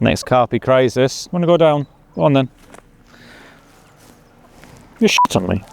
Next carpy craze this. Want to go down? Go on then. You shit on me.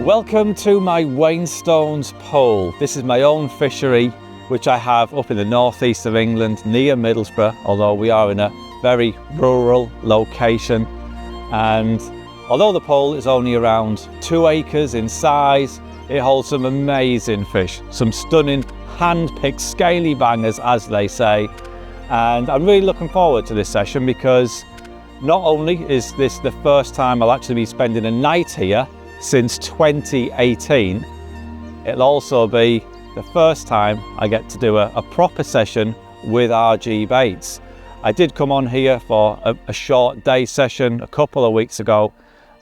Welcome to my Wainstones Pool. This is my own fishery, which I have up in the northeast of England, near Middlesbrough, although we are in a very rural location. And although the pool is only around 2 acres in size, it holds some amazing fish, some stunning hand-picked scaly bangers, as they say. And I'm really looking forward to this session because not only is this the first time I'll actually be spending a night here since 2018, it'll also be the first time I get to do a proper session with RG baits. I did come on here for a short day session a couple of weeks ago,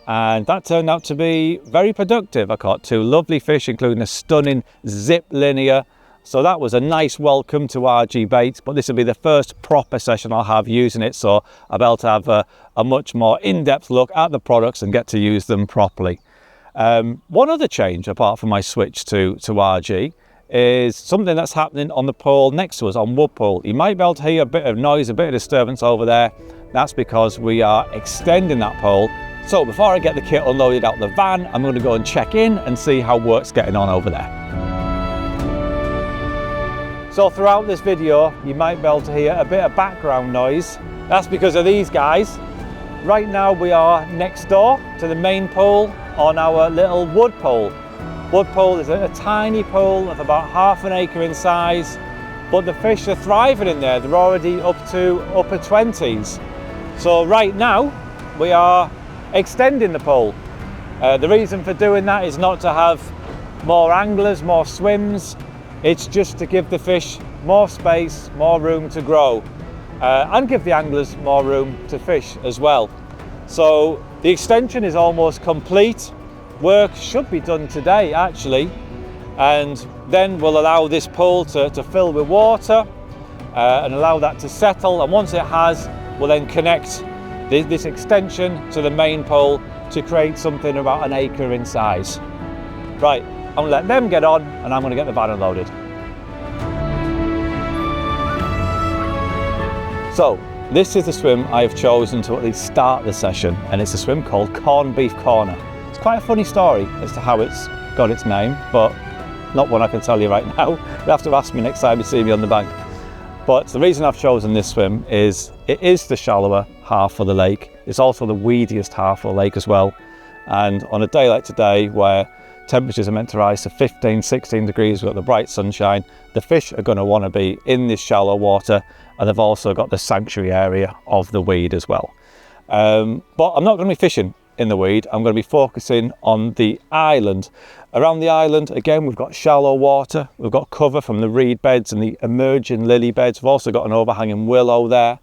and that turned out to be very productive. I caught 2 lovely fish, including a stunning zip linear. So that was a nice welcome to RG baits, but this will be the first proper session I'll have using it, so I'll be able to have a much more in-depth look at the products and get to use them properly. One other change apart from my switch to RG is something that's happening on the pool next to us on Wood Pool. You might be able to hear a bit of noise, a bit of disturbance over there. That's because we are extending that pool. So before I get the kit unloaded out the van, I'm going to go and check in and see how work's getting on over there. So throughout this video, you might be able to hear a bit of background noise. That's because of these guys. Right now we are next door to the main pool on our little wood pool. Wood pool is a tiny pool of about ½ an acre in size, but the fish are thriving in there. They're already up to upper 20s. So right now we are extending the pool. The reason for doing that is not to have more anglers, more swims. It's just to give the fish more space, more room to grow, and give the anglers more room to fish as well. So the extension is almost complete. Work should be done today actually, and then we'll allow this pool to fill with water and allow that to settle, and once it has, we'll then connect this extension to the main pool to create something about 1 acre in size. Right, I'm going to let them get on and I'm going to get the van unloaded. So this is the swim I have chosen to at least start the session, and it's a swim called Corned Beef Corner. It's quite a funny story as to how it's got its name, but not one I can tell you right now. You'll have to ask me next time you see me on the bank. But the reason I've chosen this swim is it is the shallower half of the lake. It's also the weediest half of the lake as well. And on a day like today, where temperatures are meant to rise to 15, 16 degrees, we've got the bright sunshine, the fish are going to want to be in this shallow water, and they've also got the sanctuary area of the weed as well. But I'm not going to be fishing in the weed. I'm going to be focusing on the island. Around the island, again, we've got shallow water. We've got cover from the reed beds and the emerging lily beds. We've also got an overhanging willow there.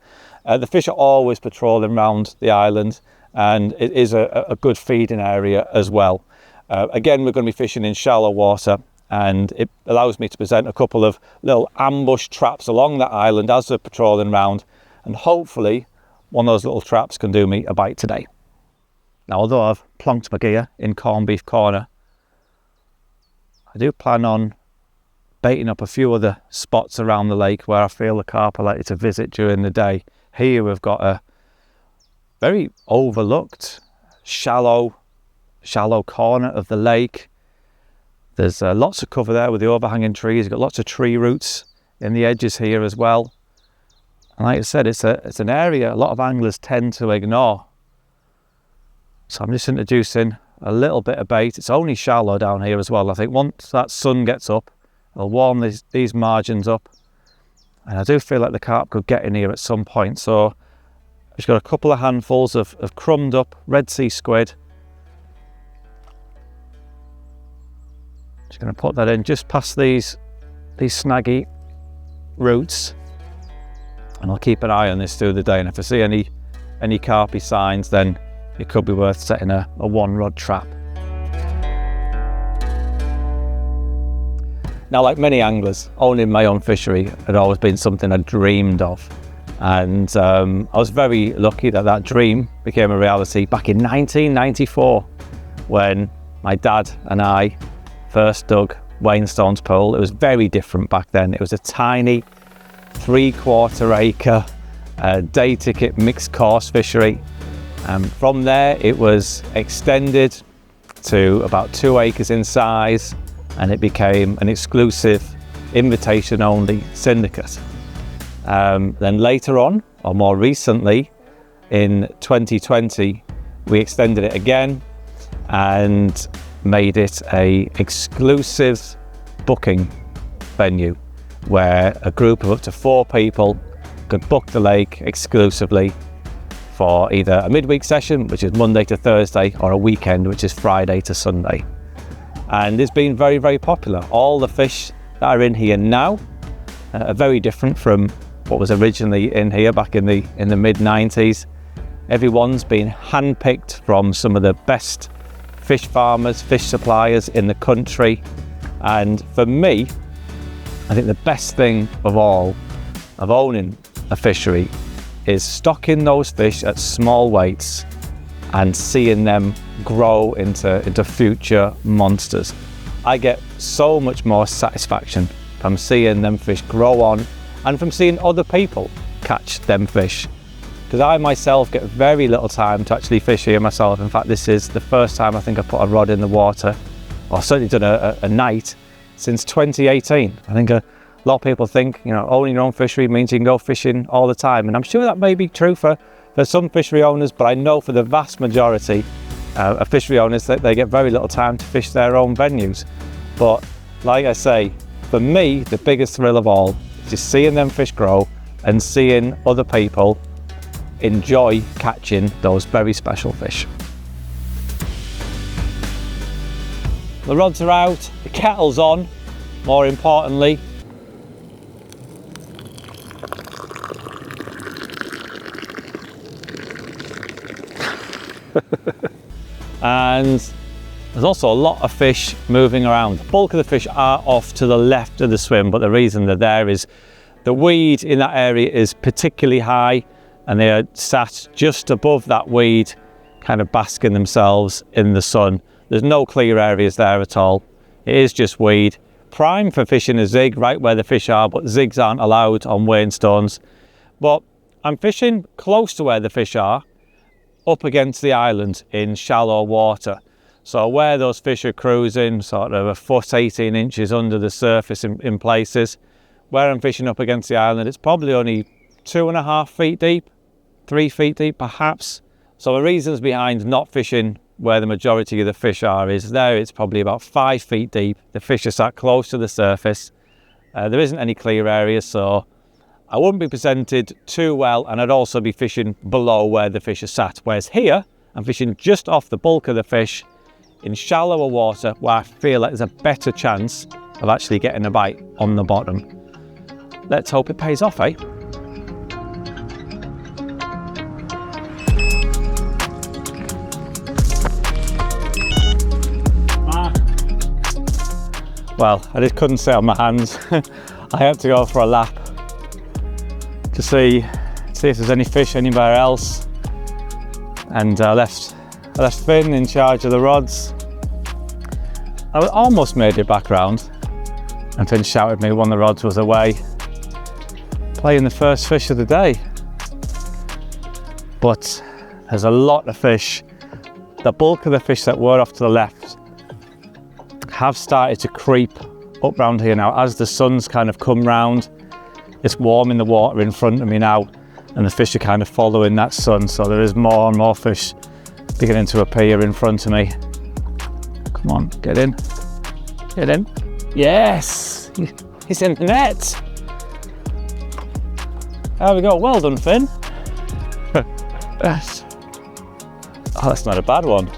The fish are always patrolling around the island, and it is a good feeding area as well. Again, we're going to be fishing in shallow water, and it allows me to present a couple of little ambush traps along that island as they're patrolling around, and hopefully one of those little traps can do me a bite today. Now, although I've plonked my gear in Corned Beef Corner, I do plan on baiting up a few other spots around the lake where I feel the carp are likely to visit during the day. Here we've got a very overlooked, shallow corner of the lake. There's lots of cover there with the overhanging trees. You've got lots of tree roots in the edges here as well. And like I said, it's an area a lot of anglers tend to ignore. So I'm just introducing a little bit of bait. It's only shallow down here as well. I think once that sun gets up, it'll warm these margins up. And I do feel like the carp could get in here at some point. So I've just got a couple of handfuls of crumbed up Red Sea squid. Just going to put that in just past these snaggy roots. And I'll keep an eye on this through the day. And if I see any carpy signs, then it could be worth setting a 1 rod trap. Now, like many anglers, owning my own fishery had always been something I dreamed of. And I was very lucky that that dream became a reality back in 1994, when my dad and I first dug Wainstones Pool. It was very different back then. It was a tiny 3/4 acre day ticket mixed course fishery. From there it was extended to about 2 acres in size, and it became an exclusive invitation only syndicate. Then later on, or more recently, in 2020, we extended it again and made it a exclusive booking venue where a group of up to 4 people could book the lake exclusively for either a midweek session, which is Monday to Thursday, or a weekend, which is Friday to Sunday. And it's been very, very popular. All the fish that are in here now are very different from what was originally in here back in the mid-90s. Everyone's been handpicked from some of the best fish farmers, fish suppliers in the country. And for me, I think the best thing of all of owning a fishery is stocking those fish at small weights and seeing them grow into future monsters. I get so much more satisfaction from seeing them fish grow on and from seeing other people catch them fish. Because I myself get very little time to actually fish here myself. In fact, this is the first time I think I've put a rod in the water, or certainly done a night, since 2018. I think a lot of people think, you know, owning your own fishery means you can go fishing all the time. And I'm sure that may be true for some fishery owners, but I know for the vast majority of fishery owners that they get very little time to fish their own venues. But like I say, for me, the biggest thrill of all is just seeing them fish grow and seeing other people enjoy catching those very special fish. The rods are out, the kettle's on, more importantly. And there's also a lot of fish moving around. The bulk of the fish are off to the left of the swim, but the reason they're there is the weed in that area is particularly high, and they are sat just above that weed, kind of basking themselves in the sun. There's no clear areas there at all. It is just weed. Prime for fishing a zig right where the fish are, but zigs aren't allowed on Wainstones. But I'm fishing close to where the fish are, up against the island in shallow water. So where those fish are cruising, sort of a foot, 18 inches under the surface in places, where I'm fishing up against the island, it's probably only 2.5 feet deep, 3 feet deep perhaps. So the reasons behind not fishing where the majority of the fish are is there it's probably about 5 feet deep. The fish are sat close to the surface. There isn't any clear areas, so I wouldn't be presented too well, and I'd also be fishing below where the fish are sat. Whereas here, I'm fishing just off the bulk of the fish in shallower water where I feel like there's a better chance of actually getting a bite on the bottom. Let's hope it pays off, eh? Well, I just couldn't stay on my hands. I had to go for a lap to see if there's any fish anywhere else, and I left Finn in charge of the rods. I almost made it back round, and Finn shouted at me when the rods was away, playing the first fish of the day. But there's a lot of fish. The bulk of the fish that were off to the left have started to creep up round here now as the sun's kind of come round. It's warm in the water in front of me now, and the fish are kind of following that sun, so there is more and more fish beginning to appear in front of me. Come on, get in. Get in. Yes! He's in the net! There we go, well done, Finn. Yes. Oh, that's not a bad one.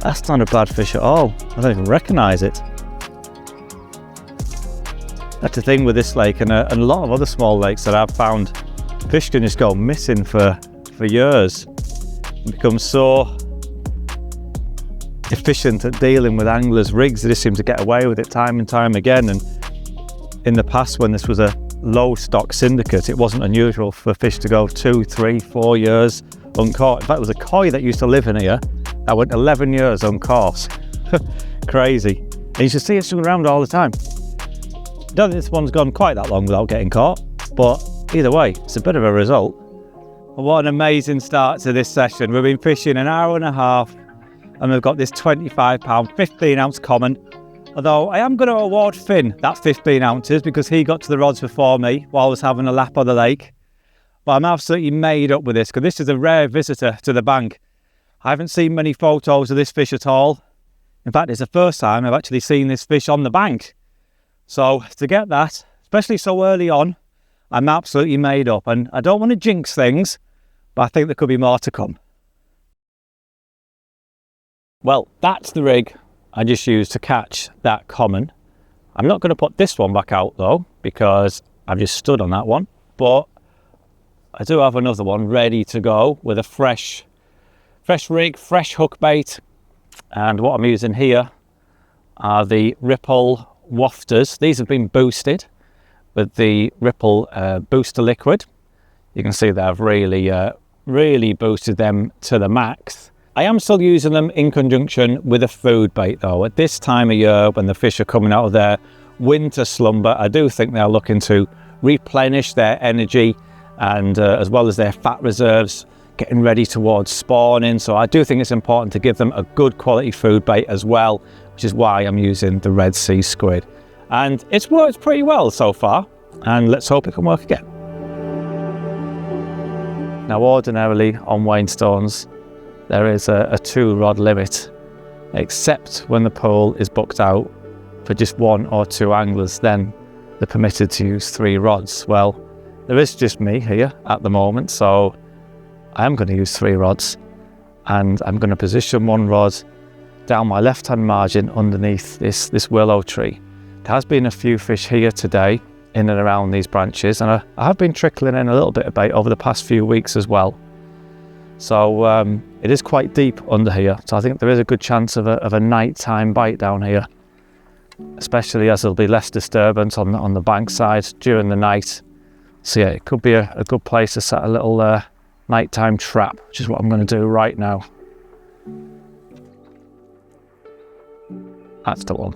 That's not a bad fish at all. I don't even recognise it. That's the thing with this lake and a lot of other small lakes that I've found. Fish can just go missing for years and become so efficient at dealing with anglers' rigs. They just seem to get away with it time and time again. And in the past, when this was a low stock syndicate, it wasn't unusual for fish to go 2, 3, 4 years uncaught. In fact, there was a koi that used to live in here that went 11 years uncaught. Crazy. And you should see it swimming around all the time. I don't think this one's gone quite that long without getting caught, but either way, it's a bit of a result. Well, what an amazing start to this session. We've been fishing an hour and a half, and we've got this 25 pound, 15 ounce common. Although I am going to award Finn that 15 ounces because he got to the rods before me while I was having a lap on the lake. But I'm absolutely made up with this because this is a rare visitor to the bank. I haven't seen many photos of this fish at all. In fact, it's the first time I've actually seen this fish on the bank. So to get that, especially so early on, I'm absolutely made up. And I don't want to jinx things, but I think there could be more to come. Well, that's the rig I just used to catch that common. I'm not going to put this one back out though, because I've just stood on that one. But I do have another one ready to go with a fresh rig, fresh hook bait. And what I'm using here are the Ripple wafters. These have been boosted with the Ripple booster liquid. You can see that I've really boosted them to the max. I am still using them in conjunction with a food bait though. At this time of year when the fish are coming out of their winter slumber, I do think they're looking to replenish their energy and as well as their fat reserves, getting ready towards spawning. So I do think it's important to give them a good quality food bait as well, which is why I'm using the Red Sea squid. And it's worked pretty well so far, and let's hope it can work again. Now ordinarily on Wainstones, there is a 2-rod limit, except when the pool is booked out for just 1 or 2 anglers, then they're permitted to use 3 rods. Well, there is just me here at the moment, so I am going to use 3 rods, and I'm going to position 1 rod down my left-hand margin underneath this willow tree. There has been a few fish here today in and around these branches, and I have been trickling in a little bit of bait over the past few weeks as well. So it is quite deep under here, so I think there is a good chance of a nighttime bite down here, especially as there'll be less disturbance on the bank side during the night. So yeah, it could be a good place to set a little nighttime trap, which is what I'm going to do right now. That's the one.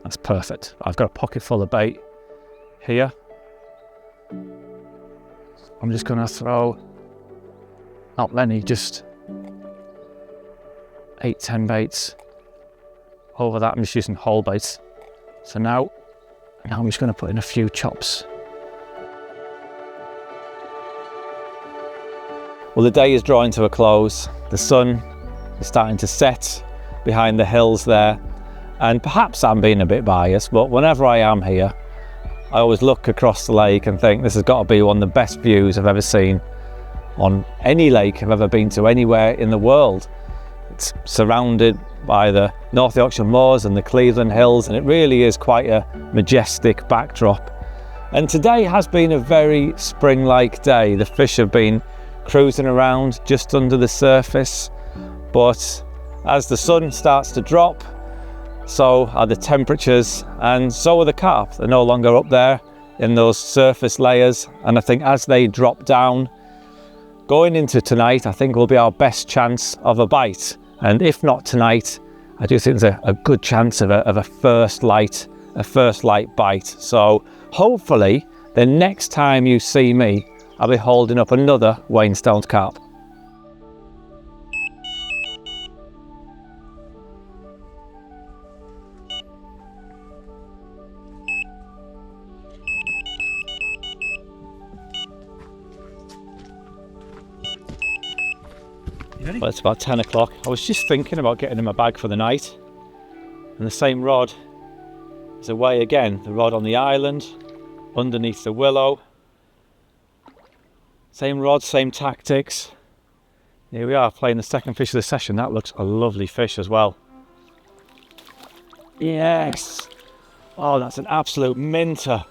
That's perfect. I've got a pocket full of bait here. I'm just going to throw, not many, just 8-10 baits over that. I'm just using whole baits. So now I'm just going to put in a few chops. Well, the day is drawing to a close. The sun is starting to set behind the hills there. And perhaps I'm being a bit biased, but whenever I am here, I always look across the lake and think this has got to be one of the best views I've ever seen on any lake I've ever been to anywhere in the world. It's surrounded by the North Yorkshire moors and the Cleveland hills, and it really is quite a majestic backdrop. And today has been a very spring-like day. The fish have been cruising around just under the surface, but as the sun starts to drop, so are the temperatures, and so are the carp. They're no longer up there in those surface layers, and I think as they drop down going into tonight, I think will be our best chance of a bite. And if not tonight, I do think there's a good chance of a first light bite. So hopefully the next time you see me, I'll be holding up another Wainstones carp. Well, it's about 10 o'clock. I was just thinking about getting in my bag for the night, and the same rod is away again. The rod on the island, underneath the willow. Same rod, same tactics. Here we are playing the second fish of the session. That looks a lovely fish as well. Yes! Oh, that's an absolute minter.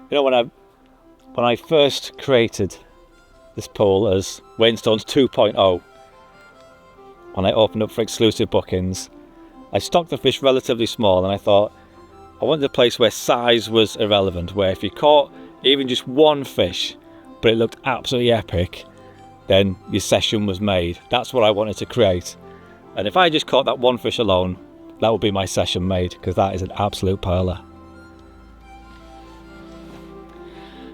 You know, when I first created this pool as Wainstones 2.0, when I opened up for exclusive bookings, I stocked the fish relatively small, and I thought I wanted a place where size was irrelevant, where if you caught even just one fish, but it looked absolutely epic, then your session was made. That's what I wanted to create. And if I just caught that one fish alone, that would be my session made, because that is an absolute pearler.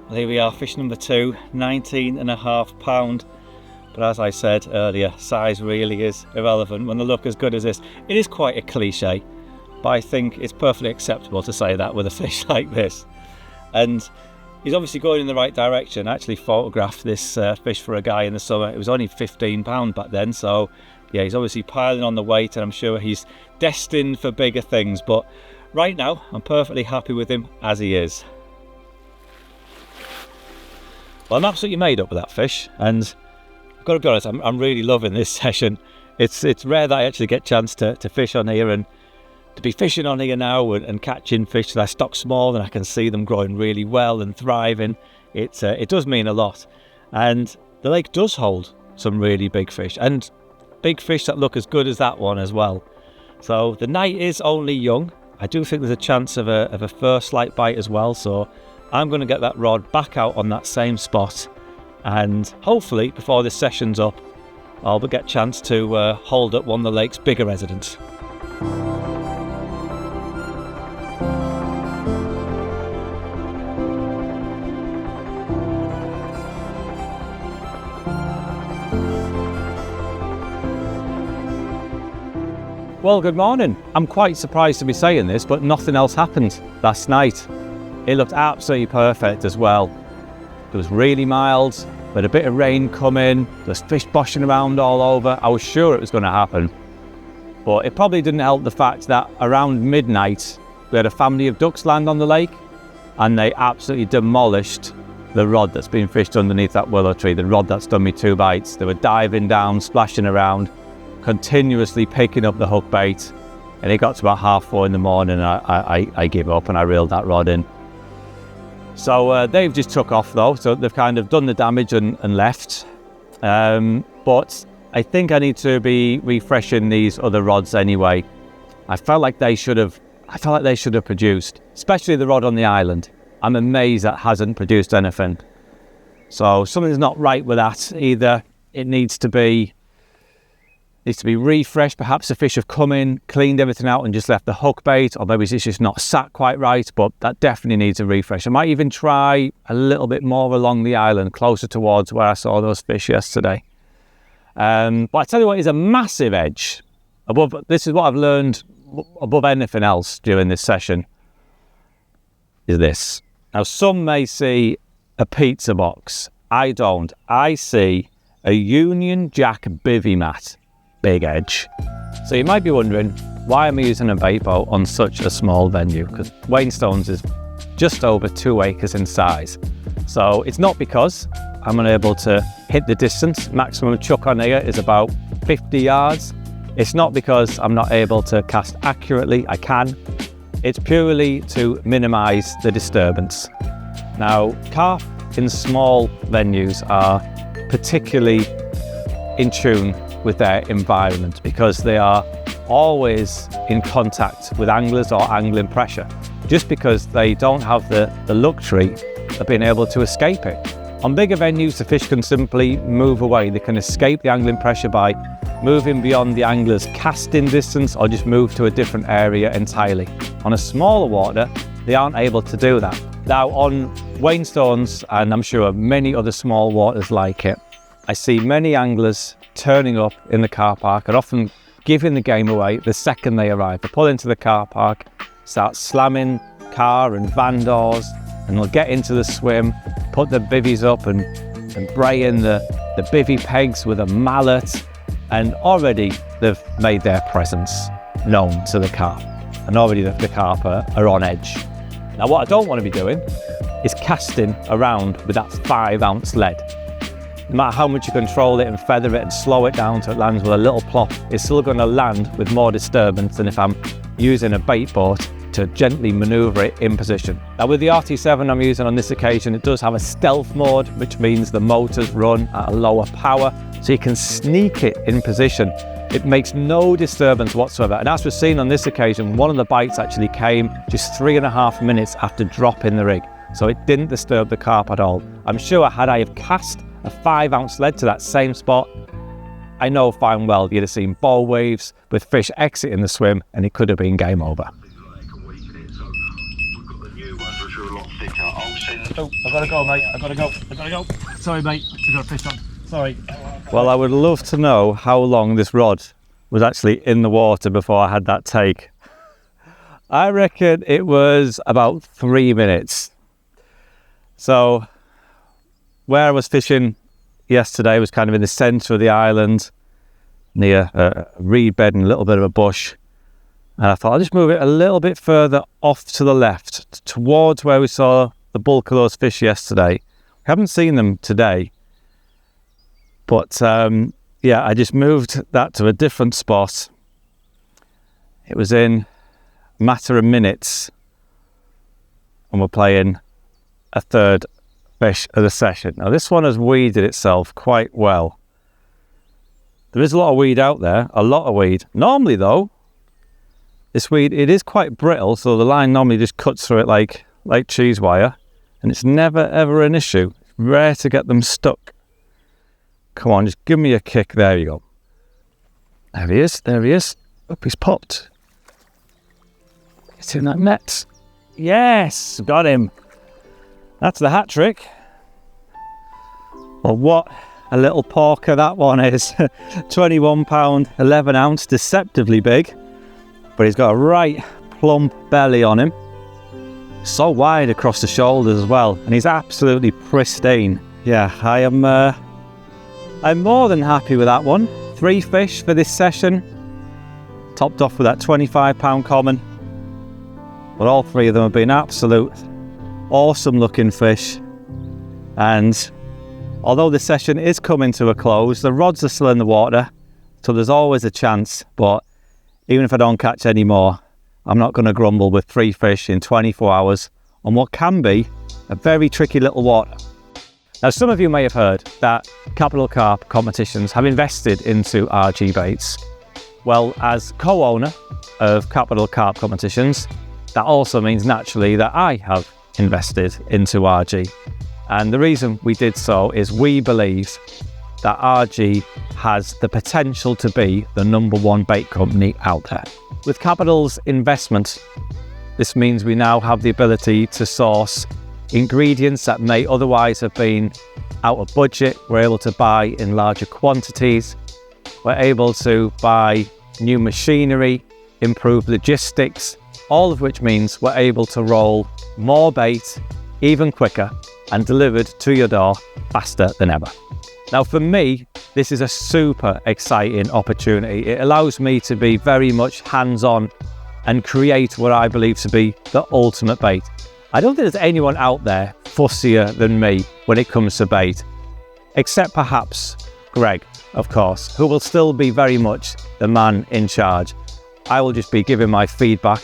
Well, here we are, fish number 2, 19.5 pound. But as I said earlier, size really is irrelevant when they look as good as this. It is quite a cliche, but I think it's perfectly acceptable to say that with a fish like this. And he's obviously going in the right direction. I actually photographed this fish for a guy in the summer. It was only £15 back then, so yeah, he's obviously piling on the weight, and I'm sure he's destined for bigger things. But right now, I'm perfectly happy with him as he is. Well, I'm absolutely made up with that fish, and I've got to be honest, I'm really loving this session. It's rare that I actually get a chance to fish on here, and to be fishing on here now and catching fish that I stock small and I can see them growing really well and thriving. It does mean a lot, and the lake does hold some really big fish, and big fish that look as good as that one as well. So the night is only young. I do think there's a chance of a first slight bite as well, so I'm going to get that rod back out on that same spot, and hopefully before this session's up I'll get a chance to hold up one of the lake's bigger residents. Well, good morning. I'm quite surprised to be saying this, but nothing else happened last night. It looked absolutely perfect as well. It was really mild, we had a bit of rain coming, there's fish boshing around all over. I was sure it was going to happen, but it probably didn't help the fact that around midnight we had a family of ducks land on the lake, and they absolutely demolished the rod that's been fished underneath that willow tree, the rod that's done me 2 bites. They were diving down, splashing around, continuously picking up the hook bait, and it got to about 3:30 in the morning. I gave up and I reeled that rod in. So they've just took off though, so they've kind of done the damage and left. But I think I need to be refreshing these other rods anyway. I felt like they should have produced, especially the rod on the island. I'm amazed that hasn't produced anything. So something's not right with that. Either it needs to be refreshed. Perhaps the fish have come in, cleaned everything out and just left the hook bait, or maybe it's just not sat quite right, but that definitely needs a refresh. I might even try a little bit more along the island, closer towards where I saw those fish yesterday. But I tell you what is a massive edge above, this is what I've learned above anything else during this session, is this. Now some may see a pizza box. I don't. I see a Union Jack bivvy mat. Big edge. So you might be wondering, why am I using a bait boat on such a small venue? Because Wainstones is just over 2 acres in size. So it's not because I'm unable to hit the distance. Maximum chuck on here is about 50 yards. It's not because I'm not able to cast accurately. I can. It's purely to minimize the disturbance. Now, carp in small venues are particularly in tune with their environment because they are always in contact with anglers or angling pressure, just because they don't have the luxury of being able to escape it. On bigger venues, the fish can simply move away. They can escape the angling pressure by moving beyond the angler's casting distance or just move to a different area entirely. On a smaller water, they aren't able to do that. Now on Wainstones, and I'm sure many other small waters like it, I see many anglers turning up in the car park and often giving the game away the second they arrive. They pull into the car park, start slamming car and van doors, and they'll get into the swim, put the bivvies up and bray in the bivvy pegs with a mallet, and already they've made their presence known to the carp, and already the carp are on edge. Now what I don't want to be doing is casting around with that 5-ounce lead. No matter how much you control it and feather it and slow it down so it lands with a little plop, it's still going to land with more disturbance than if I'm using a bait boat to gently maneuver it in position. Now with the RT7 I'm using on this occasion, it does have a stealth mode, which means the motors run at a lower power, so you can sneak it in position It makes no disturbance whatsoever. And as we've seen on this occasion, one of the bites actually came just 3.5 minutes after dropping the rig. So it didn't disturb the carp at all. I'm sure had I have cast a 5-ounce lead to that same spot, I know fine well you'd have seen bow waves with fish exiting the swim and it could have been game over. Oh, I've got to go, mate. I've got to go. Sorry, mate. I've got a fish on. Sorry. Well, I would love to know how long this rod was actually in the water before I had that take. I reckon it was about 3 minutes. So, where I was fishing yesterday was kind of in the centre of the island, near a reed bed and a little bit of a bush. And I thought I'll just move it a little bit further off to the left, towards where we saw the bulk of those fish yesterday. We haven't seen them today. But yeah, I just moved that to a different spot. It was in a matter of minutes. And we're playing a third fish of the session. Now this one has weeded itself quite well. There is a lot of weed out there, a lot of weed. Normally though, this weed, it is quite brittle, so the line normally just cuts through it like cheese wire, and it's never ever an issue. It's rare to get them stuck. Come on, just give me a kick. There you go. There he is, there he is. Oh, he's popped. It's in that net. Yes, got him. That's the hat trick. Well, what a little porker that one is. 21 pound, 11 ounce, deceptively big. But he's got a right plump belly on him. So wide across the shoulders as well. And he's absolutely pristine. Yeah, I'm more than happy with that one. 3 fish for this session. Topped off with that 25 pound common. But all 3 of them have been absolute awesome looking fish. And although the session is coming to a close, the rods are still in the water, so there's always a chance. But even if I don't catch any more, I'm not going to grumble with 3 fish in 24 hours on what can be a very tricky little water. Now, some of you may have heard that Capital Carp Competitions have invested into RG Baits. Well, as co-owner of Capital Carp Competitions, that also means naturally that I have invested into RG. And the reason we did so is we believe that RG has the potential to be the #1 bait company out there. With Capital's investment, this means we now have the ability to source ingredients that may otherwise have been out of budget. We're able to buy in larger quantities. We're able to buy new machinery, improve logistics, all of which means we're able to roll more bait even quicker and delivered to your door faster than ever. Now for me, this is a super exciting opportunity. It allows me to be very much hands-on and create what I believe to be the ultimate bait. I don't think there's anyone out there fussier than me when it comes to bait, except perhaps Greg, of course, who will still be very much the man in charge. I will just be giving my feedback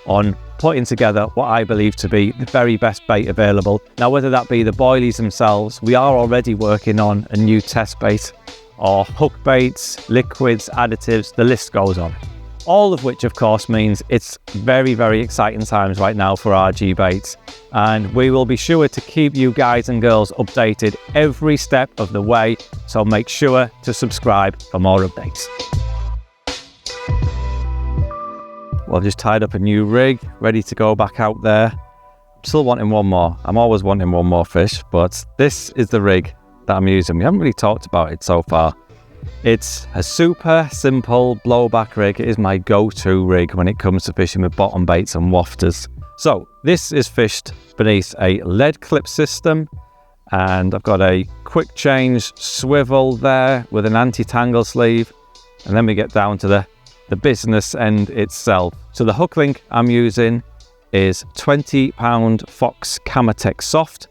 on putting together what I believe to be the very best bait available. Now, whether that be the boilies themselves, we are already working on a new test bait, or hook baits, liquids, additives, the list goes on. All of which, of course, means it's very, very exciting times right now for RG Baits. And we will be sure to keep you guys and girls updated every step of the way. So make sure to subscribe for more updates. Well, I've just tied up a new rig, ready to go back out there. I'm still wanting one more. I'm always wanting one more fish, but this is the rig that I'm using. We haven't really talked about it so far. It's a super simple blowback rig. It is my go-to rig when it comes to fishing with bottom baits and wafters. So this is fished beneath a lead clip system, and I've got a quick change swivel there with an anti-tangle sleeve, and then we get down to the business end itself. So the hook link I'm using is 20 pound Fox Camatech Soft.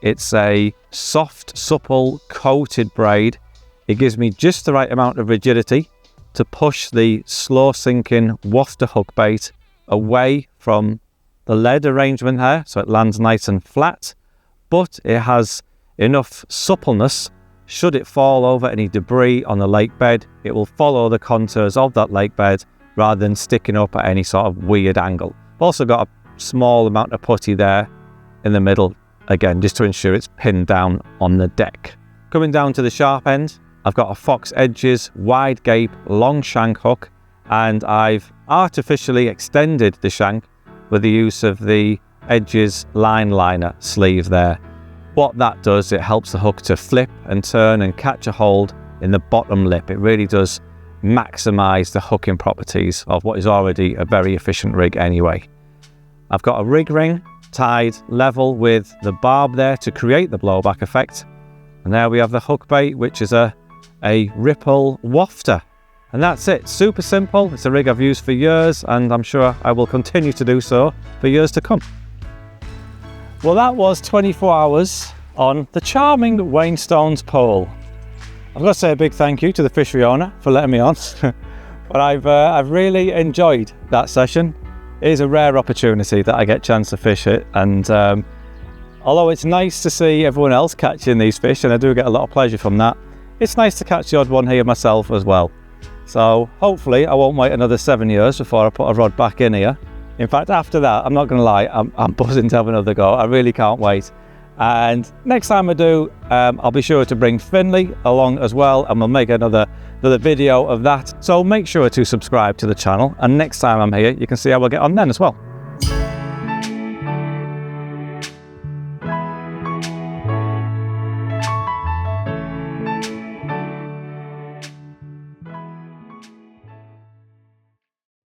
It's a soft, supple, coated braid. It gives me just the right amount of rigidity to push the slow sinking wafter hook bait away from the lead arrangement there, so it lands nice and flat, but it has enough suppleness should it fall over any debris on the lake bed, it will follow the contours of that lake bed rather than sticking up at any sort of weird angle. I've also got a small amount of putty there in the middle, again, just to ensure it's pinned down on the deck. Coming down to the sharp end, I've got a Fox Edges wide gape long shank hook, and I've artificially extended the shank with the use of the Edges line liner sleeve there. What that does, it helps the hook to flip and turn and catch a hold in the bottom lip. It really does maximize the hooking properties of what is already a very efficient rig anyway. I've got a rig ring tied level with the barb there to create the blowback effect. And there we have the hook bait, which is a ripple wafter. And that's it, super simple. It's a rig I've used for years, and I'm sure I will continue to do so for years to come. Well, that was 24 hours on the charming Wainstones Pool. I've got to say a big thank you to the fishery owner for letting me on. But I've really enjoyed that session. It is a rare opportunity that I get a chance to fish it, and although it's nice to see everyone else catching these fish, and I do get a lot of pleasure from that, it's nice to catch the odd one here myself as well. So hopefully I won't wait another 7 years before I put a rod back in here. In fact, after that, I'm not going to lie, I'm buzzing to have another go. I really can't wait. And next time I do, I'll be sure to bring Finley along as well, and we'll make another video of that. So make sure to subscribe to the channel, and next time I'm here, you can see how we'll get on then as well.